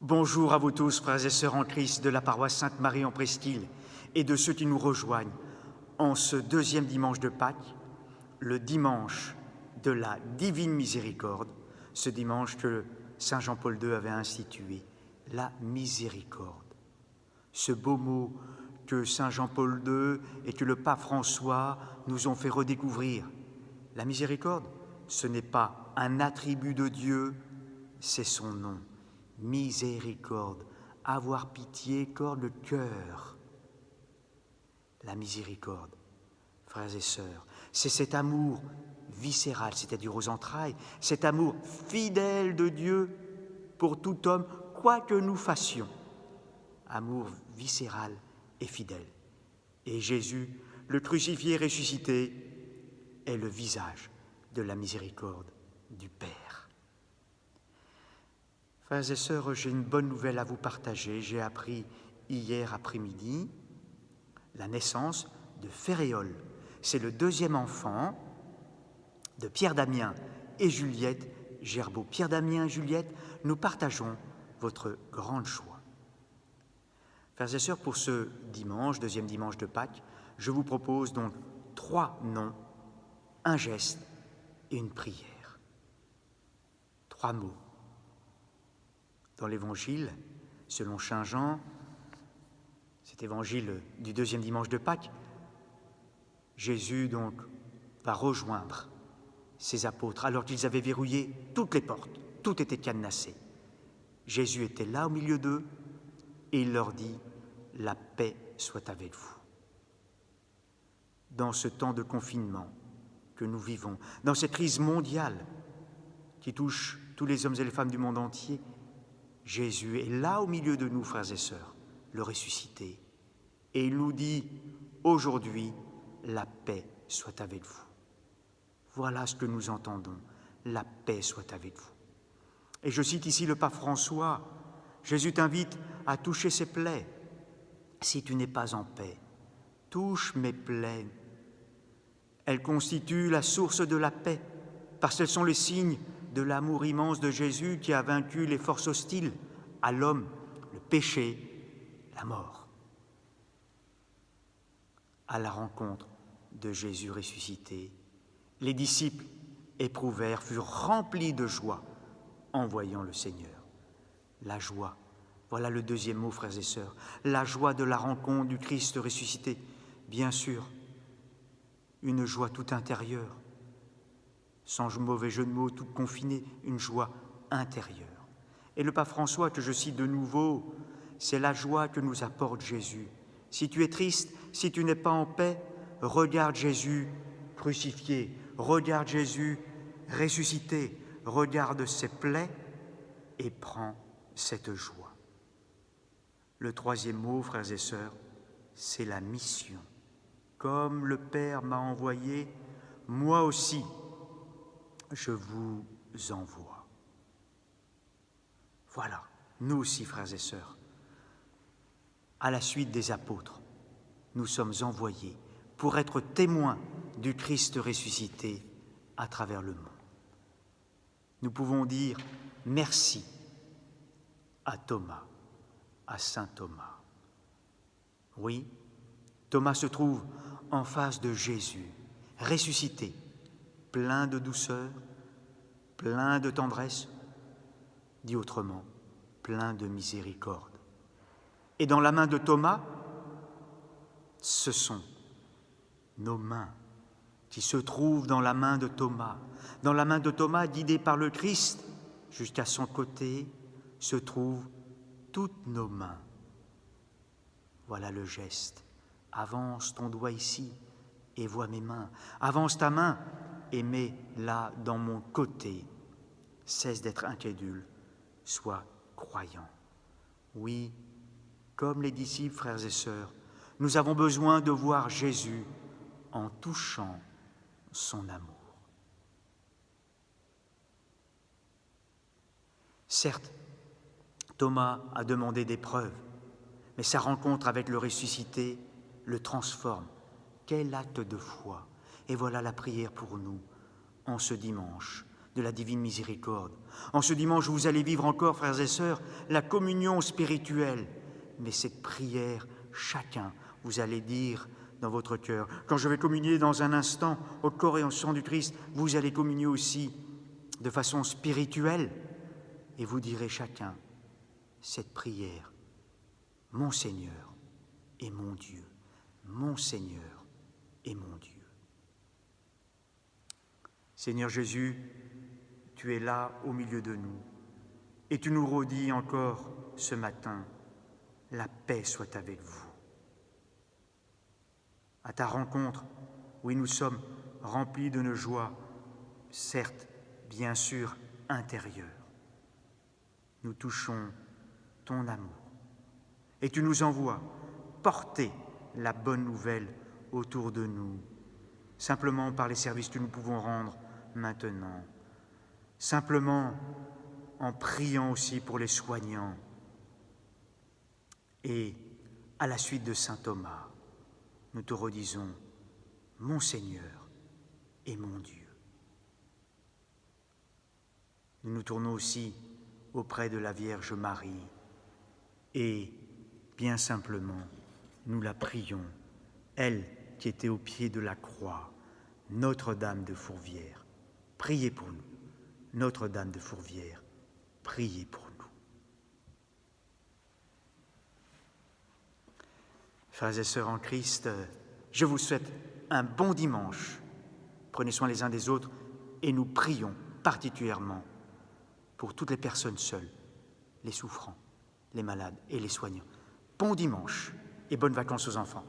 Bonjour à vous tous, frères et sœurs en Christ de la paroisse Sainte-Marie en Presqu'île et de ceux qui nous rejoignent en ce deuxième dimanche de Pâques, le dimanche de la Divine Miséricorde, ce dimanche que Saint Jean-Paul II avait institué, la miséricorde. Ce beau mot que Saint Jean-Paul II et que le pape François nous ont fait redécouvrir. La miséricorde, ce n'est pas un attribut de Dieu, c'est son nom. Miséricorde, avoir pitié, corde le cœur. La miséricorde, frères et sœurs, c'est cet amour viscéral, c'est-à-dire aux entrailles, cet amour fidèle de Dieu pour tout homme, quoi que nous fassions. Amour viscéral et fidèle. Et Jésus, le crucifié et ressuscité, est le visage de la miséricorde du Père. Frères et sœurs, j'ai une bonne nouvelle à vous partager. J'ai appris hier après-midi la naissance de Féréole. C'est le deuxième enfant de Pierre-Damien et Juliette Gerbeau. Pierre-Damien et Juliette, nous partageons votre grande joie. Frères et sœurs, pour ce dimanche, deuxième dimanche de Pâques, je vous propose donc 3 noms, un geste et une prière. 3 mots. Dans l'Évangile, selon Saint Jean, cet évangile du deuxième dimanche de Pâques, Jésus donc va rejoindre ses apôtres alors qu'ils avaient verrouillé toutes les portes, tout était cadenassé. Jésus était là au milieu d'eux et il leur dit « La paix soit avec vous ». Dans ce temps de confinement que nous vivons, dans cette crise mondiale qui touche tous les hommes et les femmes du monde entier, Jésus est là au milieu de nous, frères et sœurs, le ressuscité. Et il nous dit, aujourd'hui, la paix soit avec vous. Voilà ce que nous entendons, la paix soit avec vous. Et je cite ici le pape François, Jésus t'invite à toucher ses plaies. Si tu n'es pas en paix, touche mes plaies. Elles constituent la source de la paix, parce qu'elles sont le signe de l'amour immense de Jésus qui a vaincu les forces hostiles à l'homme, le péché, la mort. À la rencontre de Jésus ressuscité, les disciples éprouvèrent, furent remplis de joie en voyant le Seigneur. La joie, voilà le deuxième mot, frères et sœurs, la joie de la rencontre du Christ ressuscité. Bien sûr, une joie toute intérieure, sans mauvais jeu de mots, toute confinée, une joie intérieure. Et le pape François, que je cite de nouveau, c'est la joie que nous apporte Jésus. Si tu es triste, si tu n'es pas en paix, regarde Jésus crucifié, regarde Jésus ressuscité, regarde ses plaies et prends cette joie. Le troisième mot, frères et sœurs, c'est la mission. Comme le Père m'a envoyé, moi aussi, je vous envoie. Voilà, nous aussi, frères et sœurs, à la suite des apôtres, nous sommes envoyés pour être témoins du Christ ressuscité à travers le monde. Nous pouvons dire merci à Thomas, à saint Thomas. Oui, Thomas se trouve en face de Jésus, ressuscité, plein de douceur, plein de tendresse, dit autrement, plein de miséricorde. Et dans la main de Thomas, ce sont nos mains qui se trouvent dans la main de Thomas. Dans la main de Thomas, guidée par le Christ, jusqu'à son côté, se trouvent toutes nos mains. Voilà le geste. Avance ton doigt ici et vois mes mains. Avance ta main et mets-la dans mon côté. Cesse d'être incrédule, sois croyant. Oui, comme les disciples, frères et sœurs, nous avons besoin de voir Jésus en touchant son amour. Certes, Thomas a demandé des preuves, mais sa rencontre avec le ressuscité le transforme. Quel acte de foi! Et voilà la prière pour nous, en ce dimanche de la divine miséricorde. En ce dimanche, vous allez vivre encore, frères et sœurs, la communion spirituelle. Mais cette prière, chacun, vous allez dire dans votre cœur, quand je vais communier dans un instant au corps et au sang du Christ, vous allez communier aussi de façon spirituelle. Et vous direz chacun cette prière, mon Seigneur et mon Dieu, mon Seigneur et mon Dieu. Seigneur Jésus, tu es là au milieu de nous et tu nous redis encore ce matin, la paix soit avec vous. À ta rencontre, oui, nous sommes remplis de nos joies, certes, bien sûr, intérieures. Nous touchons ton amour et tu nous envoies porter la bonne nouvelle autour de nous, simplement par les services que nous pouvons rendre maintenant, simplement en priant aussi pour les soignants. Et à la suite de saint Thomas, nous te redisons, mon Seigneur et mon Dieu. Nous nous tournons aussi auprès de la Vierge Marie et, bien simplement, nous la prions, elle qui était au pied de la croix, Notre-Dame de Fourvière, priez pour nous. Notre-Dame de Fourvière, priez pour nous. Frères et sœurs en Christ, je vous souhaite un bon dimanche. Prenez soin les uns des autres et nous prions particulièrement pour toutes les personnes seules, les souffrants, les malades et les soignants. Bon dimanche et bonnes vacances aux enfants.